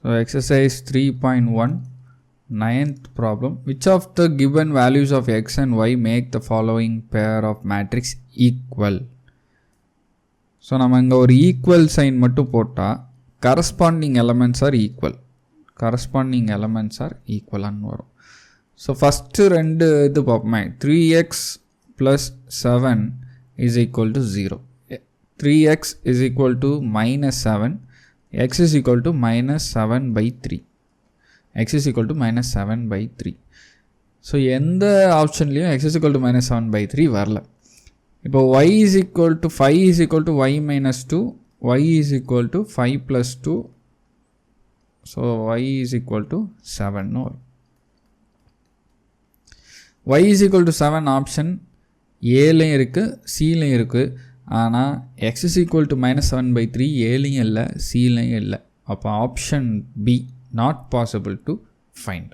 So exercise 3.1 9th problem. Which of the given values of x and y make the following pair of matrix equal? So நம்ம இங்க ஒரு equal sign மட்டும் போட்டா corresponding elements are equal. Corresponding elements are equal ன்னு வரும். So first ரெண்டு இது பார்ப்போமே. 3x plus 7 is equal to 0. 3x is equal to minus 7. X is equal to minus 7 by 3. X is equal to minus 7 by 3. So எந்த ஆப்ஷன்லையும் x is equal to minus 7 by 3 வரல. இப்போ y is equal to 5 is equal to y minus 2. Y is equal to 5 plus 2. So y is equal to 7. No. Y is equal to 7 option ஏலையும் இருக்குது சிலையும் இருக்குது. ஆனால் x is equal to minus 7 by 3 ஏலையும் இல்லை சிலையும் இல்லை. அப்போ option B not possible to find.